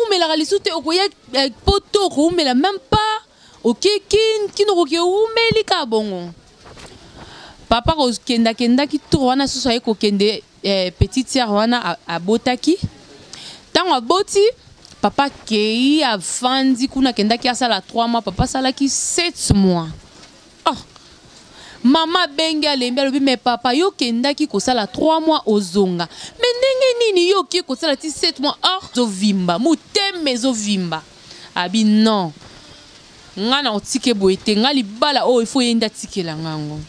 mais la réalité est que poto mais la même pas ok qui nous mais les bon papa kenda qui tourne sur ça kende petite sœur wana a botaki tant a boti papa kei a fandi kuna kenda qui a ça la 3 mois papa ça la qui 7 mois oh maman benga lembi alobi mais papa yo kenda ki ko sala 3 mois ozonga mais ndenge nini yo ki ko sala ti 7 mois or zo vimba muteme zo vimba abi non ngana otike boete ngali bala oh il faut yenda tikela ngango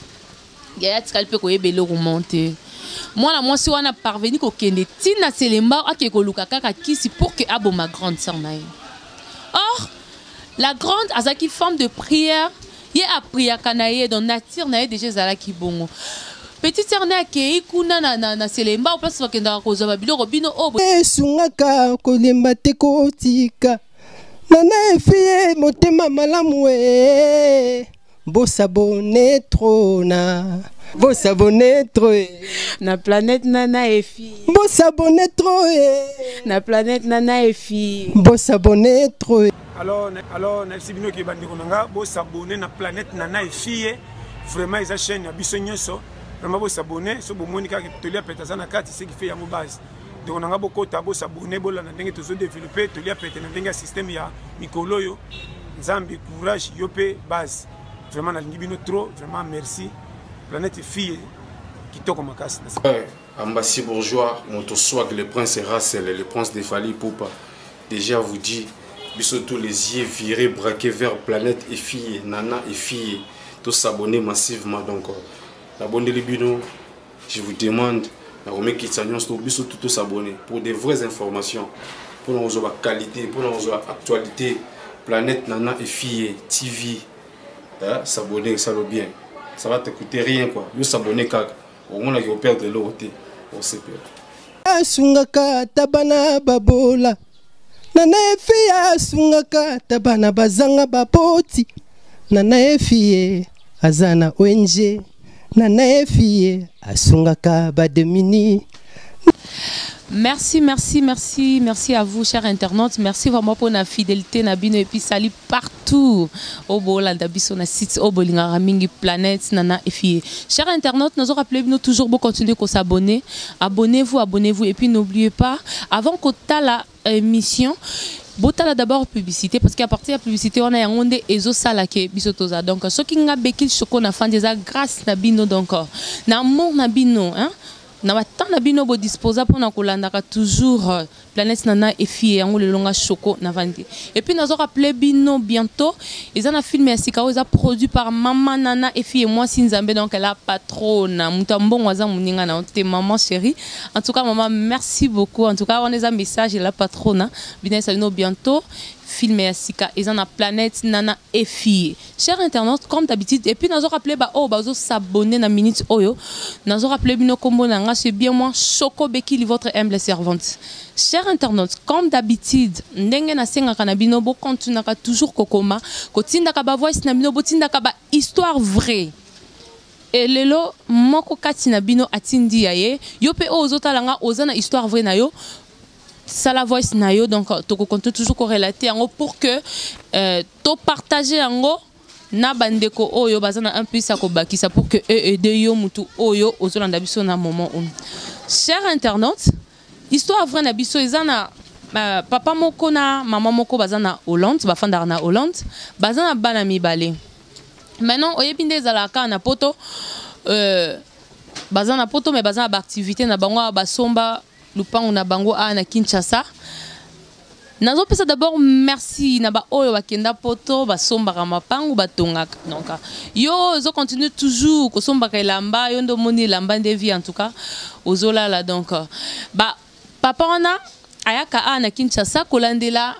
ya tikali pe ko yebelo remonter moi si wana parvenu ko kende tina selemba ake ko luka kaka kisi pour que abo ma grande sœur nae or la grande azaki femme de prière il a appris à Kanaïe dans nature naïe déjà zala ki bongo petite sœur na ke ikuna na selemba au place bakenda ko za babilo robino obo sungaka kolemba te kotika nana fie motema malamu e bosabone trona bosabone trop na planète nana et fille bosabone trop na planète nana et fille bosabone trop. Alors, merci bino ki bandi konanga bo s'abonner na planète nana et fille vraiment ils chaîne ya biso nyoso vraiment bo s'abonner so bo monika ke tolia peta na kati ce qui fait ya mo base donc onanga bo kota bo s'abonner bo la na ndenge tozo développer tolia peta na ndenge système ya mikolo yo nzambi courage yo pe base vraiment na lingi bino trop vraiment merci planète fille qui toko makasi Ambassi bourgeois moto swag le prince Racel le prince de Fali Poupa déjà vous dit biso tous les yeux virés braqués vers planète et fille nana et fille tous s'abonner massivement donc abonnez les bino je vous demande na remet qui s'agnon biso tous s'abonner pour des vraies informations pour nos qualité pour nos actualité planète nana et fille TV s'abonner ça va bien ça va te coûter rien quoi yo s'abonner kaka au moins on perdre l'autre on se perd sungaka tabana babola nana efie sungaka tabana bazanga bapoti nana efie azana ONG nana efie asungaka bademini. Merci à vous chers internautes, merci vraiment pour la fidélité nabino et puis salut partout au Bolanda biso na site au Bolinga mingi planète nana et fille. Chers internautes, nous rappelez nous toujours pour continuer qu'on s'abonner, abonnez-vous et puis n'oubliez pas avant qu'on t'a la émission botala d'abord publicité parce qu'à partir de la publicité on a un monde ezo salake bisotoza donc ce qui nga bekil choko na fan déjà grâce na bino donc na mon na bino hein na batang na bino bo disposa pour na kolandaka toujours planète nana et fille en le longa choco na vandi et puis nous rappeler bino bientôt ils en a filmé à Sikao ils a produit par maman nana et fille et moi Sinzambe donc elle a patronne mutambo waza muninga na te maman chérie en tout cas maman merci beaucoup en tout cas on les a message et la patronne bino salino bientôt filmé à Sika ils en a planète nana et fille chers internautes comme d'habitude et puis nous rappeler ba oh bazo s'abonner na minute oyo nous rappeler bino kombo nanga c'est bien moi Choco Bekili votre humble servante. Chers internautes, comme d'habitude, ndenge na senga kanabino bo continuera toujours kokoma, kotinda ka ba voice na bino botinda ka ba histoire vraie. Et lelo moko kati na bino atindi yaye, yo pe ozota langa ozana histoire vraie na yo. Ça la voice na yo donc to continue toujours corrélater yango pour que to partager yango na bandeko oyo bazana un peu ça ko bakisa pour que aider yo mutu oyo ozolanda biso na moment on. Chers internautes, histoire vraie na biso ezana papa moko na maman moko bazana Hollande bafanda na Hollande bazana bana mibale maintenant oyebinde zalaka na poto bazana poto mais bazana ba activité na bango basomba lupango na bango na Kinshasa nazo pesa d'abord merci na ba oyo bakenda poto basomba mapango batongaka donc yo zo continue toujours ko somba ka lamba yo ndo moni lamba ndevi en tout cas ozola la donc ba papa ona ayaka na Kinshasa kolandela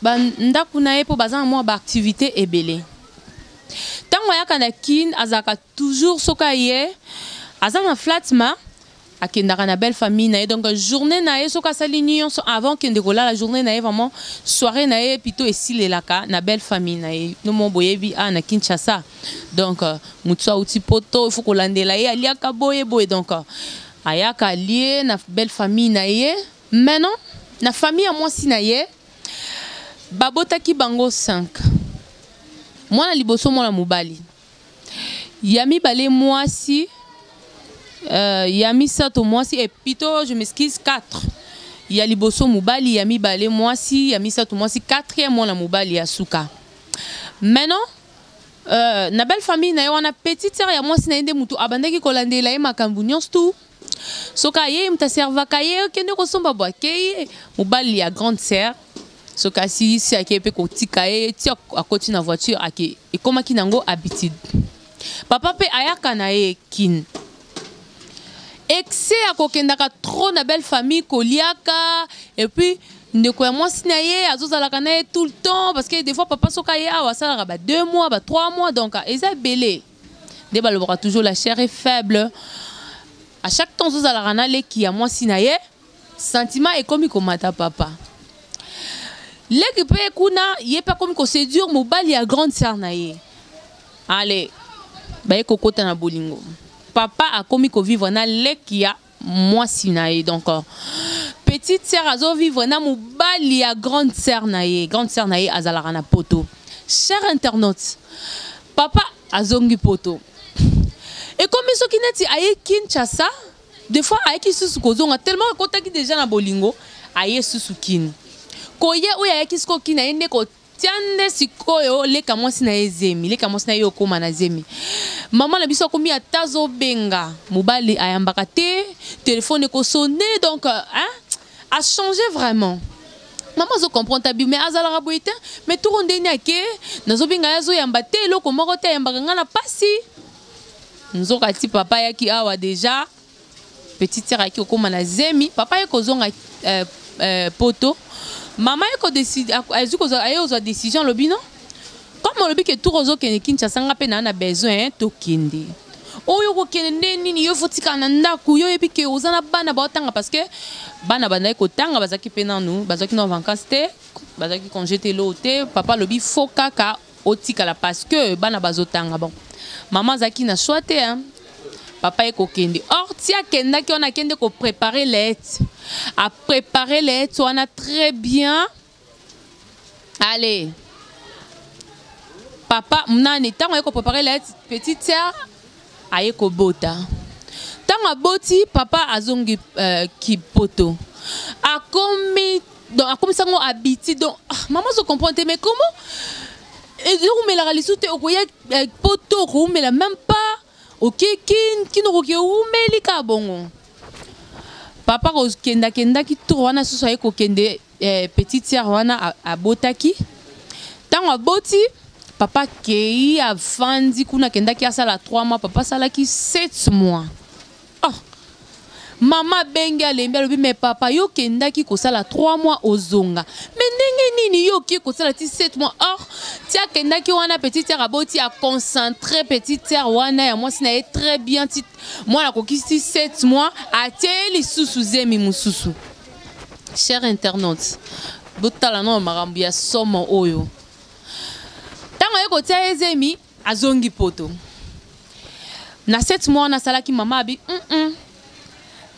ba ndaku na epo bazana mo ba activité ebele tango ayaka na kin azaka toujours soka ye azana flatma akendaka na belle famille na donc journée na ye soka sali nyonso avant kende kola la journée na ye vraiment soirée na ye plutôt esilelaka na belle famille na ye no mo boyebi na Kinshasa donc mutsa uti poto il faut kolandela ye aliaka boye donc ayaka lié na belle famille na ye maintenant na famille à moi sinaye babotaki bango 5 moi na liboso moi na mobali yami balé moi si yami sato moi si et plutôt je m'excuse 4 il y a liboso mobali yami balé moi si yami sato moi si 4e moi na mobali ya suka maintenant na belle famille na wana petite sœur ya moi si na inde mutu abandaki kolandela ye makambu nyonso tout soka ye mta servaka ye kende ko somba bwa ke mobali ya grande sœur soka si ake pe ko tika ye ti akoti na voiture ake e komaki nango habitude papa pe ayaka na ye kin excès akokendaka trop na belle famille koliaka et puis ndeko ya mwasi na ye azozalaka na ye tout le temps parce que des fois papa soka ye awa asalaka ba 2 mois ba 3 mois donc eza belé nde balobaka toujours la chair est faible à chaque temps ozozalaka na leki ya mwasi na ye sentiment ekomi komata papa leki pe kuna ye pe komi koséduire mobali ya grande sœur na ye allez baye kokota na bolingo papa akomi kovivre na leki ya mwasi na ye donc petite sœur azo vivre na mobali ya grande sœur na ye azalaka na poto cher internaute papa azongi poto et comme soki neti aye Kinshasa des fois aye ki susu kozonga tellement akotaki déjà na bolingo aye susu kin koye oyo aye ki suko kin aye ko tiande sikoyo leka mwasi na ye zemi leka mwasi na ye okoma na zemi maman na biso akomi atazo benga mobali ayambaka te téléphone ko sonner donc a changé vraiment maman zo comprend ta bi mais azala boite mais tout rondeni ake nazo benga yazo yamba te eloko moko te yambaka ngana pasi nzoka ti papa yaki awa déjà petite sœur aki okoma na zemi papa yako zonga poto maman yako décide azuko ayo zo décision lobi non comme lobi que tout rozo kene Kinshasa ngape na besoin to kindi oyo ko kene nini yo fotika na ndaku yo epi ke ozana bana ba tanga parce que bana bana ko tanga bazaki pena nous bazaki no vacances te bazaki congé te loté papa lobi foka ka otika la parce que bana bazotanga bon maman zaki na choité hein papa eko kende or tia kenda ki on a kende ko préparer les à préparer les on a très bien allez papa mnani tango eko préparer les petite sœur ayeko bota tango boti papa azongi ki poto akomi donc akomi sango habiti donc maman se comprend mais comment et on met la réalité au poto on met la même pas ok qui nous met les bongo papa kenda ki tourna sur sa ko kende petite sœur wana abotaki tango aboti papa kei avandi kuna kenda ki asala 3 mois papa sala ki 7 mois maman benga lembe lobi mais papa yo kenda ki ko sala 3 mois ozonga mais ndenge nini yo ki ko sala 7 mois or tia kenda ki wana petite sœur aboti a concentrer petite sœur wana ya moi sina très bien tit moi la kokisi 7 mois a teli susu zemi mususu cher internaute botala no marambi ya somo oyo tango yeko tia zemi azongi poto na 7 mois na sala ki mama abi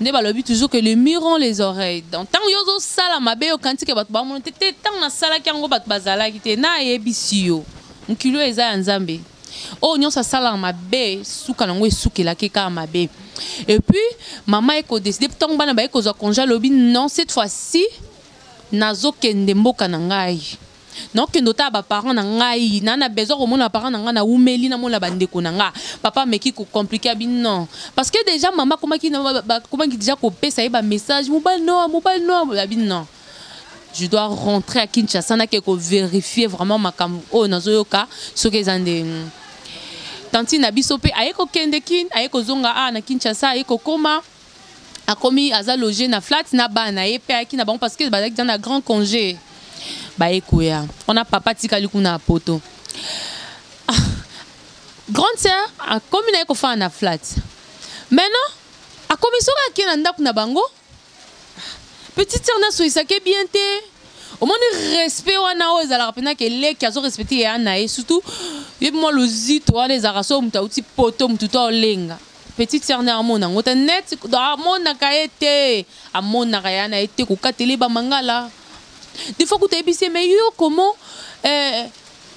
ne balobi toujours que les murs ont les oreilles donc tant yozo sala mabe yo kanti ke bat ba monte te tant na sala ki ngo bat bazala ki te na yebisio nkilo eza nzambe o nyonso sala mabe suka nango esukela ke ka mabe et puis maman eko décider tant bana ba eko zo congé lobi non cette fois-ci nazo kende mboka na ngai non que nota ba parents na ngai na besoin ko mona parents na nga na umeli na mona bandeko na nga papa meki ko compliqué abi non parce que déjà maman comment qui déjà ko pesa e ba message mobile non abi non je dois rentrer à Kinshasa na ke ko vérifier vraiment makam o nazoyoka ce que zande tanti na biso pe ayeko kende kin ayeko zonga na Kinshasa ayeko koma akomi aza logé na flat na bana e pe aki na bon parce que bazaki dans un grand congé on a papa tika likuna poto grande sœur a commis na ko fa na flat maintenant a commis so ka kena ndaku na bango petite sœur na so isake bien te au moins respect wana o ezala pena ke le ki azo respecter ya na et surtout yeb moi lozito wana ezara so mutauti poto mututo olenga petite sœur na amona ngota net amona ka été amona ka yana été ko katele ba mangala des fois ko tebise mais yo comment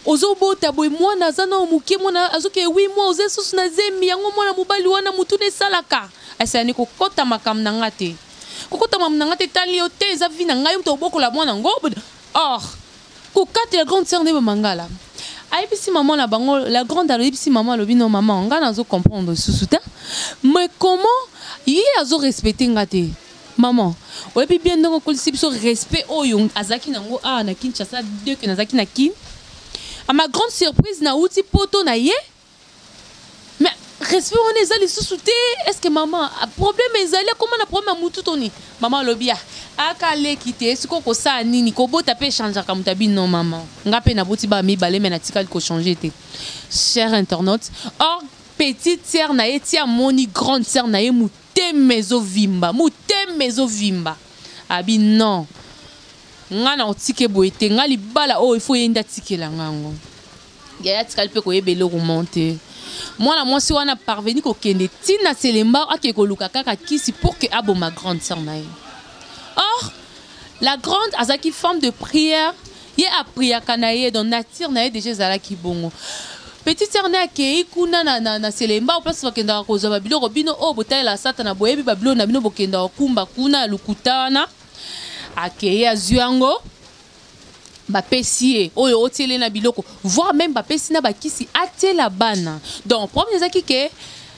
ozobota boy mwana zana omuke mwana azoke 8 mois ozesusu na zemi yango mwana mobali wana mutune salaka asani ko kota makam na ngate ko kota mam na ngate tali yo te za vina ngai to bokola mwana ngobo or ko kate la grande sœur ne ba mangala. Et puis si maman la bango la grande alors si maman le bino maman on va nous comprendre sous-soutin mais comment il a zo respecter ngate maman et puis bien donc on si respect oh yung azaki nango ah na Kinshasa deux que nazaki na kin à ma grande surprise na uti poto na ye mais respect on est allé sous-souter est-ce que maman a problème ezali comment na problème mutu toni maman lobia akale kite siko ko sa nini ko bota pe changer ka mutabi non maman ngape na boti ba mi balé mais na tikal ko changer te cher internaute or petite sœur na etia moni grande sœur na ye mute mezo vimba abi non nga na otike boete nga li bala oh il faut yenda tikela ngango ya tikal pe ko yebelo remonter moi si wana parvenu ko kende tina selemba akeko luka kaka kisi pour que abo ma grande sœur na ye. Or, la grande azaki forme de prière, y a prière kanaye dans nature naye déjà zalaki bongo. Petite sœur na ke ikuna na selemba au place bakenda ko za babilo robino o botela satana boyebi babilo na bino bokenda kumba kuna lukutana akeye azuango bapesi oyo otele na biloko voire même bapesi na bakisi atela bana. Donc premier zaki ke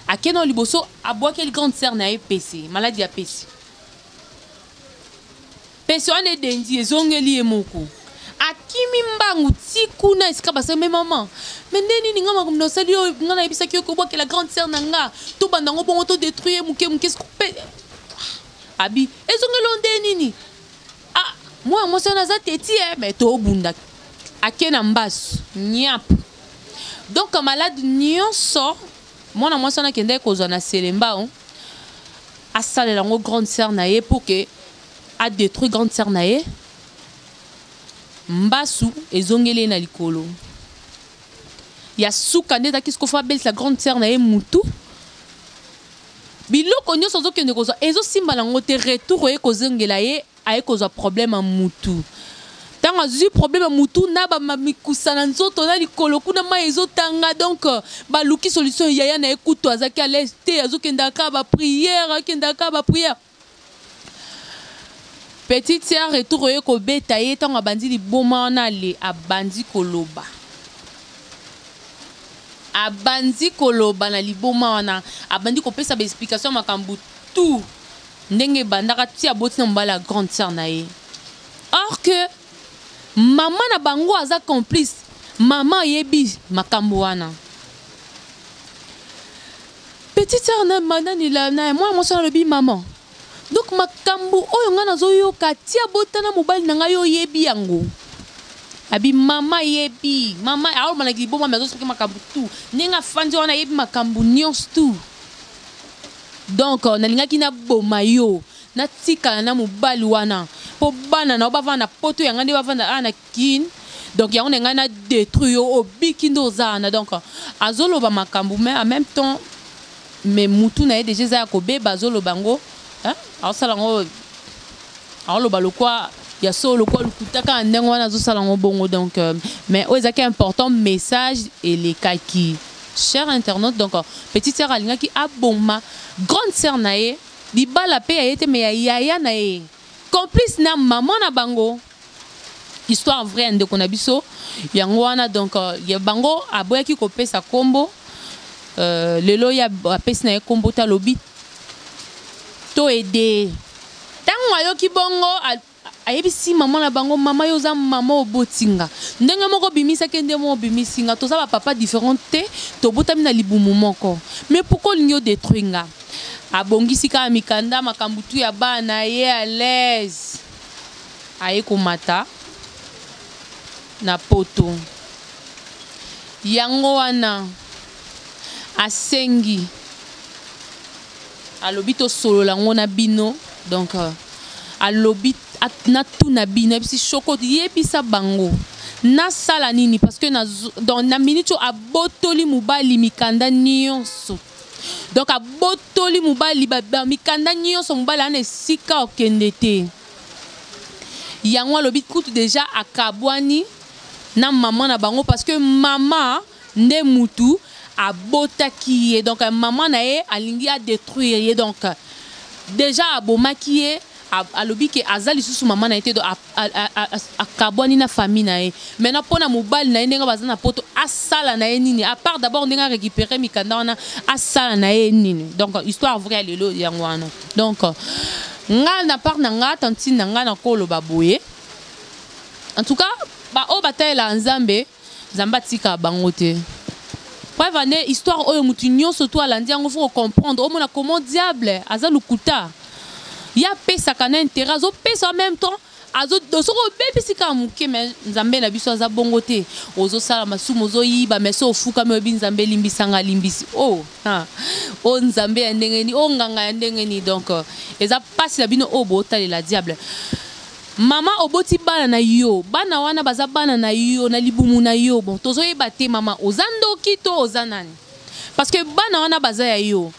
akeno liboso aboaki grande sœur na PC maladie a PC. Personne n'est dendi ezongeli emoko akimi mbangu tikuna esika basa me maman mais neni ngama comme no sali ngana ebisa ki ko boke la grande sœur nanga to bandango bongo to détruire muke abi ezongelo ndenini ah moi ça na za teti mais to bunda akena mbasu nyap donc malade nyonso moi ça na kende ko zona selemba on asale la grande sœur na ye pour que a détruit grande sœur nae mbasu ezongele na likolo ya suka ndeta kisko fa belle la grande sœur nae mutu biloko nyoso zokende kozo ezo simba na ngote retour e kozongela ye aye kozo problème mutu tant azu problème mutu na ba mikusana nzoto na likolo kuna ma ezotanga donc ba luki solution yaya na ekuto azaki à l'est azokenda ka ba prière petite sœur retour ko beta ye tant abandi li boma na le abandi koloba na liboma wana abandi ko pesa ba explication makambu tout ndenge bandaka ti aboti na mbala grande sœur na ye or que maman na bango aza complice maman yebi makambu wana petite sœur na manani la na moi mon soeur le bi maman. Donc makambu oyo nga nazoyoka tia botana mobali na nga yo yebi yango abi mama yebi mama awo manaki boma mezo spike makambu tout ninga fandi wana yebi makambu nyons tout donc nalingaki na boma yo na tika na mobali wana po bana na obavana poto yanga nde bavanda ana kin donc yango nga na détruire obiki ndo zana donc azoloba makambu mais en même temps mais mutu na ye déjà za ko beba azoloba ngo hein alors ça lango alors le balokwa ya solo quoi lukutaka ndengo wana zo salango bongo donc mais ozaki important message et les kaki cher internaute donc petite sœur alinga ki aboma grande sœur nae di bala pe a été mais yaya nae complice na maman na bango histoire vraie de konabiso yango wana donc ya bango aboyaki ko pesa kombo lelo ya pesa na kombo ta lobi to aider tango ayoki bongo ayebisi maman na bango mama yo za mama obotinga ndenge moko bimisa kende mo bimisinga to za ba papa différent te to botami na libumu moko mais pourquoi linyo détruinga abongisi ka mikanda makambutu ya bana ye à l'aise aye komata na poto yango wana asengi alobi to solo lango na bino donc alobi na tuna bino bisi choko yebisa bango na sala nini parce que dans na minute abotoli mobali mikanda nyonso donc a botoli mobali ba mikanda nyonso mobali ana esika okende te yango alobi kutu déjà akabwani na maman na bango parce que maman nde mutu abotaki ye donc maman na ye alingi a détruire ye donc déjà abomaki ye alobi ke azali susu maman na été do akabwani na famille na ye maintenant pona mobali na ye ndenga bazana poto asala na ye nini à part d'abord ndenga récupérer mikanda wana asala na ye nini donc histoire vraie lelo yango wana donc nga na part na nga tantine na nga na kolo baboye en tout cas ba o bataela nzambe nzamba tika bango te preuve ane histoire oyo mutu nyonso to alandi yango faut comprendre omona comment diable aza lukuta ya pesa kana intérêt azo pesa en même temps azo dosoko bebisika muke mais nzambe na biso aza bongo te ozo sala masumu ozo yiba mais so ofuka me obi nzambe limbisanga limbisi oh o nzambe ya ndengeni o nganga ya ndengeni donc eza pasi na bino o botali la diable mama oboti bana na yo bana wana baza bana na yo na libumu na yo bon tozo yeba te mama ozandoki to ozanani parce que bana wana baza ya yo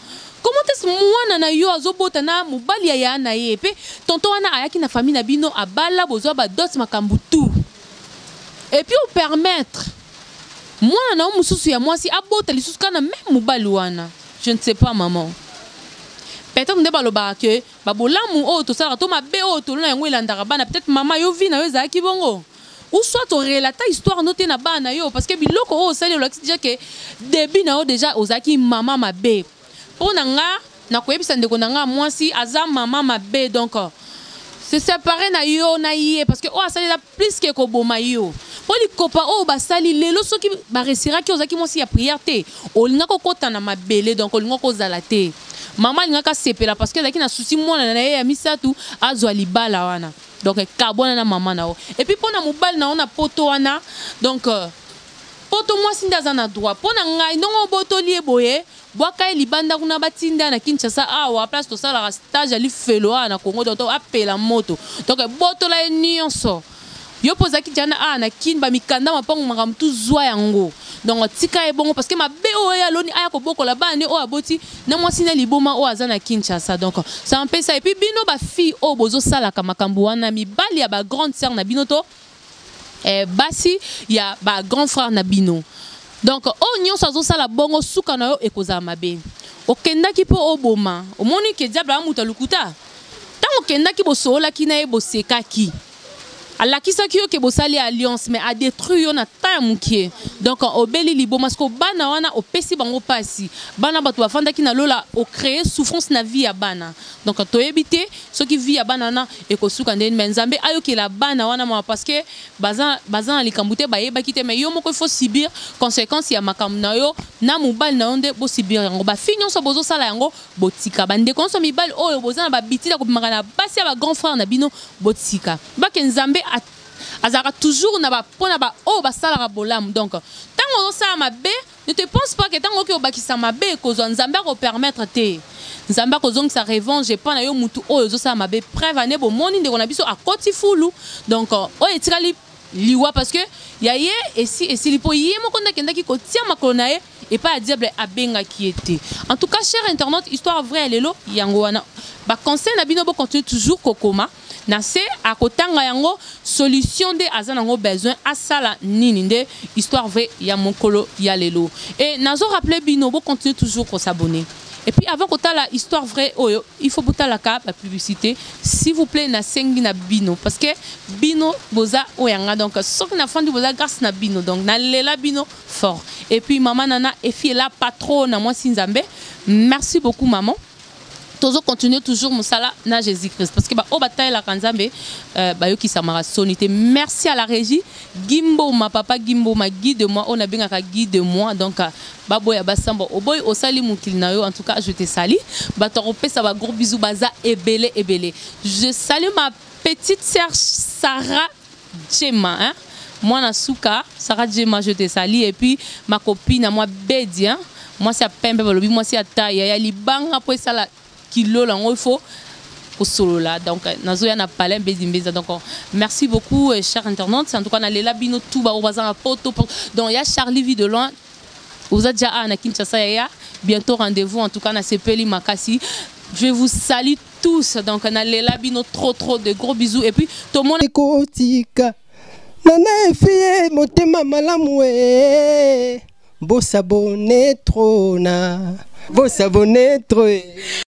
comment est-ce mwana na yo azobota na mobali ya na ye pe tonton wana ayaki na famille na bino abala bozwa ba dot makambu tout et puis au permettre mwana na mususu ya mwasi abota lisusu kana même mobali wana je ne sais pas maman peut-être nde baloba ke babolamu o to sala to mabe o to lona yango elandaka bana peut-être mama yo vi na yo ezalaki bongo ou soit to relata histoire noté na bana yo parce que biloko o sali olakisi déjà ke début na yo déjà ozaki mama mabe pona nga na koyebisa ndeko na nga mwasi aza mama mabe donc se séparer na yo na ye parce que o asali la plus que koboma yo poli kopa o basali lelo soki ba resira ki ozaki mwasi ya prière te olinga kokota na mabele donc olinga kozala te maman linga ka sepela parce que zaki na souci mwana na ye ya misatu azwa libala wana donc kabona na maman na o et puis pona mobali na ona poto wana donc poto mwasi ndaza na droit pona ngai ndongo botoli eboye bwaka libanda kuna batinda na Kinshasa awa place to sala stage ali felo na Congo donc apela moto donc botola nyonso yo pozaki jana na kin ba mikanda mapango makamtu zwa yango donc tika e bongo parce que ma BO ya loni aya ko boko la bane o aboti na mwasi na liboma o azana Kinshasa donc ça en ça et puis bino ba fille o bozo sala ka makambu wana mibali ya ba grande sœur na bino to basi ya ba grand frère na bino donc o nyonso azo sala bongo suka na yo ekozala mabe okendaki po oboma omoni ke diable amuta lukuta tango okendaki bosolaki na ye bosekaki alakisaki yo ke bosali alliance mais a détruit yo na ta mukie donc obeli liboma parce que bana wana opesi bango pasi bana bato bafandaki na lola o créer souffrance na vie ya bana donc to ebité ce qui vie ya bana na ekosuka ndeni mais nzambe ayoki la bana wana ma parce que bazan likambute bayebaki te mais yo moko faut subir conséquence ya makambu na yo na mobali na onde bo subir yango ba finyo so bozo sala yango botika bande konso mibali oyo bozana ba bitila ko makana basi ya ba grand frère na bino botika ba ke nzambe azara toujours na ba pona ba o ba sala bolam donc tango ça mabe ne te pense pas que tango ki obakisa mabe ko nzambe ko permettre te nzambe ko zong sa revanche pas na yo mutu o zo ça mabe prévane bo moni ndeko na biso akoti fulu donc o etikali liwa parce que yaye et lipo yemo konda kenda ki ko tia makona e et pas diable abenga qui était en tout cas cher internaute histoire vraie lelo yango wana ba conseil na bino bo continue toujours kokoma na se akotanga yango solution de azana ngo besoin asala nini nde histoire vraie ya mokolo ya lelo et nazo rappeler bino bo continue toujours ko s'abonner. Et puis avant que la histoire vraie, il faut botter la publicité. S'il vous plaît, na sengi na bino parce que bino boza oyanga donc ce qui na fandi boza grâce na bino donc na lela bino fort. Et puis maman nana et fille la patronne moi Sinzambe. Merci beaucoup maman. Toujours continuer toujours musala na Jésus-Christ parce que ba o bataille la kanzambe ba yo ki samara sonité. Merci à la régie Gimbo ma papa Gimbo ma guide moi on a bien ka guide moi donc ba boya basambo o boy o sali mukil na yo en tout cas je te salue ba to ça va gros bisous baza ebele ebele. Je salue ma petite sœur Sarah Djema hein moi na souka Sarah Djema je te salue et puis ma copine moi Bedi hein moi c'est pembe balobi moi c'est taille ya libanga pour ça la kilo là il faut au solo là donc nazoya na palais bezimbeza donc merci beaucoup chers internautes en tout cas na lela bino tout ba bazanga poto donc il y a Charlie Vie de loin Vous êtes déjà à Kinshasa, bientôt rendez-vous en tout cas na Sepeli Makasi. Je vous salue tous. Donc on a les labino trop de gros bisous et puis tout le monde Nana efie motema malamwe. Bo s'abonner trop na. Bo s'abonner trop.